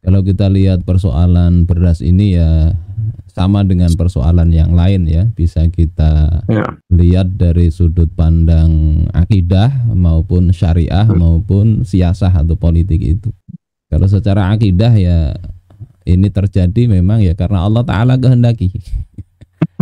Kalau kita lihat persoalan beras ini ya sama dengan persoalan yang lain ya, bisa kita lihat dari sudut pandang akidah maupun syariah maupun siasah atau politik itu. Kalau secara akidah ya ini terjadi memang ya karena Allah Ta'ala kehendaki.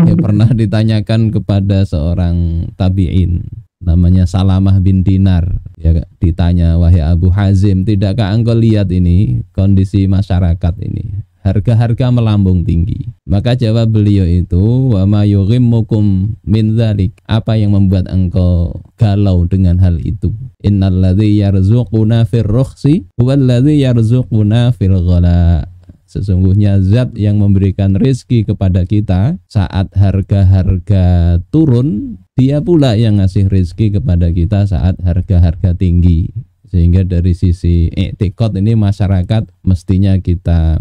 Ya pernah ditanyakan kepada seorang tabi'in namanya Salamah bin Dinar, ya ditanya, wahai Abu Hazim, tidakkah engkau lihat ini kondisi masyarakat ini, harga-harga melambung tinggi? Maka jawab beliau itu, wa ma yughimmukum min dzalik, apa yang membuat engkau galau dengan hal itu? Innalladzi yarzuquna fir rukhsi huwallazi yarzuquna fil ghala. Sesungguhnya zat yang memberikan rezeki kepada kita saat harga-harga turun, dia pula yang ngasih rezeki kepada kita saat harga-harga tinggi. Sehingga dari sisi i'tiqad ini masyarakat mestinya kita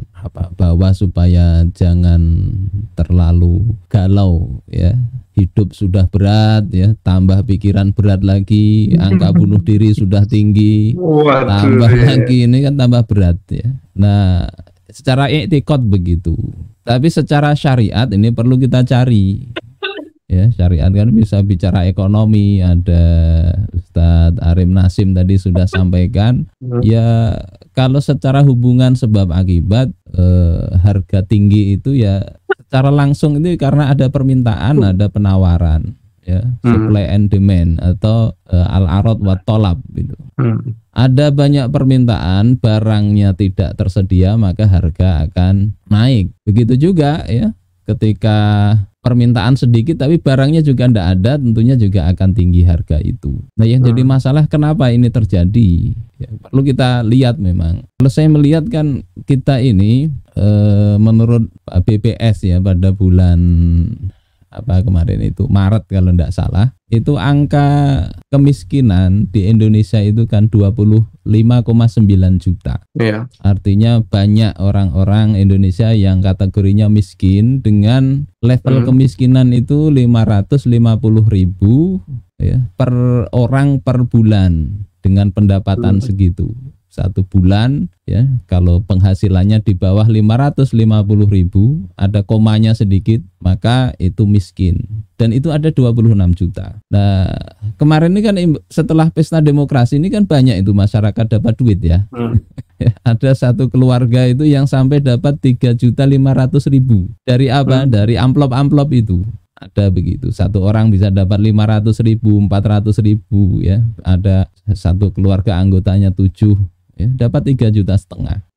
bawa supaya jangan terlalu galau ya. Hidup sudah berat ya, tambah pikiran berat lagi, angka bunuh diri sudah tinggi, tambah lagi ini kan tambah berat ya. Nah, secara i'tiqad begitu. Tapi secara syariat ini perlu kita cari. Ya, syariat kan bisa bicara ekonomi, ada Ustadz Arim Nasim tadi sudah sampaikan. Ya, kalau secara hubungan sebab akibat harga tinggi itu ya secara langsung itu karena ada permintaan, ada penawaran. Ya, supply and demand atau al-arad wa tolab gitu. Ada banyak permintaan, barangnya tidak tersedia, maka harga akan naik. Begitu juga ya, ketika permintaan sedikit tapi barangnya juga tidak ada, tentunya juga akan tinggi harga itu. Nah, yang jadi masalah kenapa ini terjadi? Ya, perlu kita lihat memang. Kalau saya melihat kan kita ini menurut BPS ya pada bulan kemarin itu Maret kalau tidak salah, itu angka kemiskinan di Indonesia itu kan 25,9 juta. Iya. Artinya banyak orang-orang Indonesia yang kategorinya miskin dengan level kemiskinan itu 550.000 ya, per orang per bulan dengan pendapatan segitu. Satu bulan ya, kalau penghasilannya di bawah 550.000, ada komanya sedikit, maka itu miskin. Dan itu ada 26 juta. Nah, kemarin ini kan setelah pesta demokrasi ini kan banyak itu masyarakat dapat duit ya. Ada satu keluarga itu yang sampai dapat 3.500.000. Dari apa? Dari amplop-amplop itu. Ada begitu, satu orang bisa dapat 500.000, 400.000 ya. Ada satu keluarga anggotanya 7 ya, dapat 3,5 juta.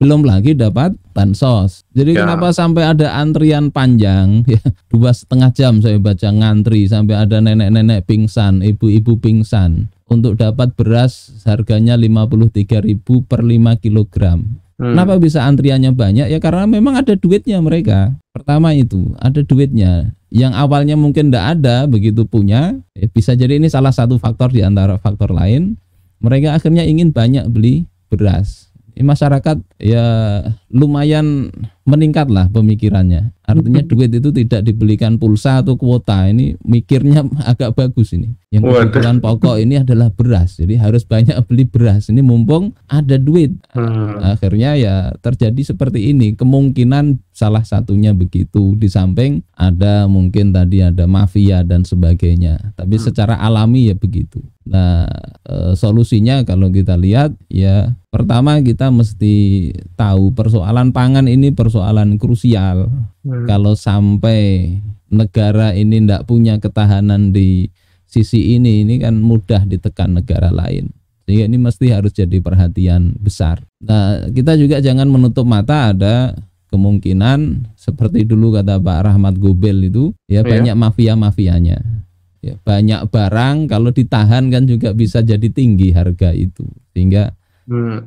Belum lagi dapat bansos. Jadi kenapa sampai ada antrian panjang ya, 2,5 jam saya baca ngantri, sampai ada nenek-nenek pingsan, ibu-ibu pingsan untuk dapat beras harganya 53.000 per 5 kilogram. Kenapa bisa antriannya banyak? Ya karena memang ada duitnya mereka. Pertama itu, ada duitnya. Yang awalnya mungkin tidak ada, begitu punya, bisa jadi ini salah satu faktor di antara faktor lain. Mereka akhirnya ingin banyak beli beras. Masyarakat ya lumayan meningkat lah pemikirannya. Artinya duit itu tidak dibelikan pulsa atau kuota. Ini mikirnya agak bagus ini. Yang kebutuhan pokok ini adalah beras. Jadi harus banyak beli beras. Ini mumpung ada duit. Akhirnya ya terjadi seperti ini. Kemungkinan salah satunya begitu. Di samping ada mungkin tadi ada mafia dan sebagainya. Tapi secara alami ya begitu. Nah, solusinya kalau kita lihat ya pertama kita mesti tahu persoalan pangan ini persoalan krusial. Kalau sampai negara ini tidak punya ketahanan di sisi ini kan mudah ditekan negara lain. Sehingga ini mesti harus jadi perhatian besar. Nah, kita juga jangan menutup mata ada kemungkinan seperti dulu kata Pak Rahmat Gobel itu ya banyak mafia-mafianya. Ya, banyak barang kalau ditahan kan juga bisa jadi tinggi harga itu. Sehingga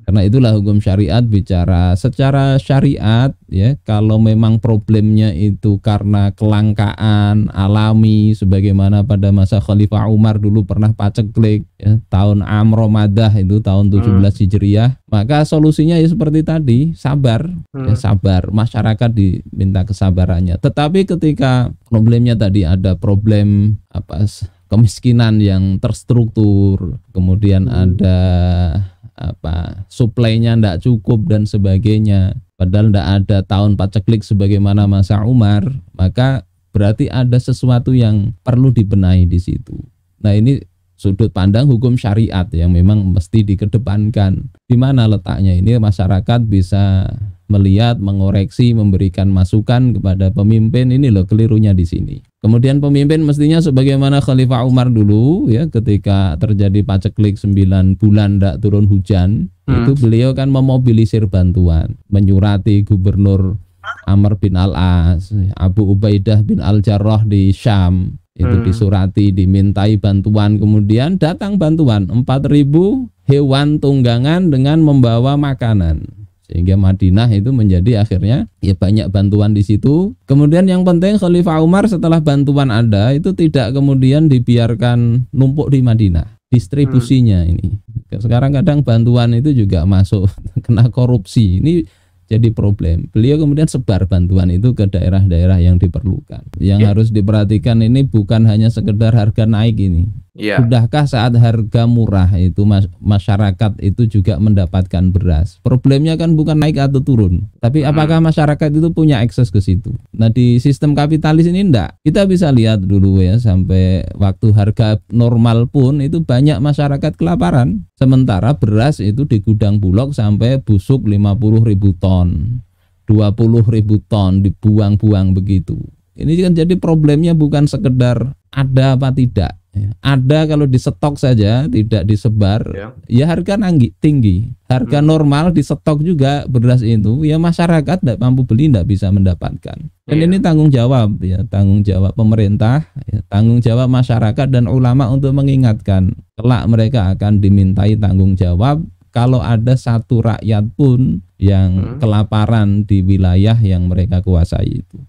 karena itulah hukum syariat bicara secara syariat ya, kalau memang problemnya itu karena kelangkaan alami sebagaimana pada masa Khalifah Umar dulu pernah paceklik ya, tahun Amromadah itu tahun 17 Hijriah, maka solusinya ya seperti tadi, sabar ya, sabar, masyarakat diminta kesabarannya. Tetapi ketika problemnya tadi ada problem kemiskinan yang terstruktur, kemudian ada supply-nya tidak cukup dan sebagainya, padahal tidak ada tahun paceklik sebagaimana masa Umar, maka berarti ada sesuatu yang perlu dibenahi di situ. Nah, ini sudut pandang hukum syariat yang memang mesti dikedepankan. Di mana letaknya ini masyarakat bisa melihat, mengoreksi, memberikan masukan kepada pemimpin. Ini loh kelirunya di sini. Kemudian pemimpin mestinya sebagaimana Khalifah Umar dulu ya, ketika terjadi paceklik 9 bulan tidak turun hujan, itu beliau kan memobilisir bantuan, menyurati gubernur Amr bin Al-As, Abu Ubaidah bin Al-Jarrah di Syam, itu disurati, dimintai bantuan, kemudian datang bantuan 4.000 hewan tunggangan dengan membawa makanan, sehingga Madinah itu menjadi akhirnya ya banyak bantuan di situ. Kemudian yang penting Khalifah Umar setelah bantuan ada itu tidak kemudian dibiarkan numpuk di Madinah, distribusinya ini. Sekarang kadang bantuan itu juga masuk kena korupsi, ini jadi problem. Beliau kemudian sebar bantuan itu ke daerah-daerah yang diperlukan. Yang harus diperhatikan ini bukan hanya sekedar harga naik ini. Sudahkah saat harga murah itu masyarakat itu juga mendapatkan beras? Problemnya kan bukan naik atau turun, tapi apakah masyarakat itu punya akses ke situ? Nah, di sistem kapitalis ini enggak. Kita bisa lihat dulu ya, sampai waktu harga normal pun itu banyak masyarakat kelaparan. Sementara beras itu di gudang Bulog sampai busuk 50.000 ton, 20.000 ton dibuang-buang begitu. Ini kan jadi problemnya bukan sekedar ada apa tidak. Ada kalau di stok saja tidak disebar, ya harga tinggi. Harga normal di stok juga beras itu, ya masyarakat tidak mampu beli, tidak bisa mendapatkan. Dan ini tanggung jawab ya, tanggung jawab pemerintah, ya, tanggung jawab masyarakat dan ulama untuk mengingatkan. Kelak mereka akan dimintai tanggung jawab kalau ada satu rakyat pun yang kelaparan di wilayah yang mereka kuasai itu.